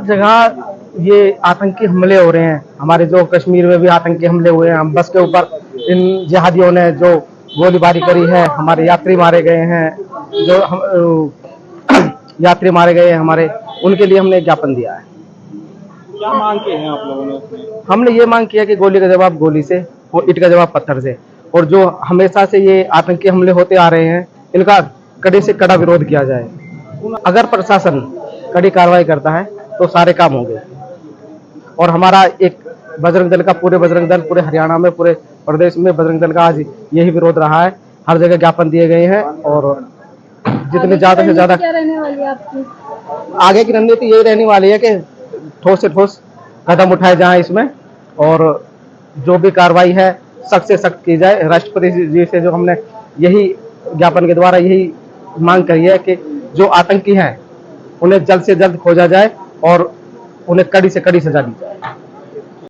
जगह ये आतंकी हमले हो रहे हैं। हमारे जो कश्मीर में भी आतंकी हमले हुए हैं, हम बस के ऊपर इन जिहादियों ने जो गोलीबारी करी है, हमारे यात्री मारे गए हैं, जो यात्री मारे गए हैं हमारे, उनके लिए हमने ज्ञापन दिया है। क्या मांग किए हैं आप लोगों ने उसमें? हमने ये मांग किया कि गोली का जवाब गोली से और ईंट का जवाब पत्थर से, और जो हमेशा से ये आतंकी हमले होते आ रहे हैं, इनका कड़े से कड़ा विरोध किया जाए। अगर प्रशासन कड़ी कार्रवाई करता है तो सारे काम होंगे। और हमारा एक बजरंग दल का, पूरे बजरंग दल, पूरे हरियाणा में, पूरे प्रदेश में बजरंग दल का आज यही विरोध रहा है। हर जगह ज्ञापन दिए गए हैं और जितने ज्यादा से ज्यादा क्या रहने वाली है आपकी? आगे की रणनीति यही रहने वाली है कि ठोस से ठोस कदम उठाए जाएं इसमें, और जो भी कार्रवाई है सख्त से सख्त की जाए। राष्ट्रपति जी से जो हमने यही ज्ञापन के द्वारा यही मांग करी है कि जो आतंकी हैं उन्हें जल्द से जल्द खोजा जाए और उन्हें कड़ी से कड़ी सजा दी जाए।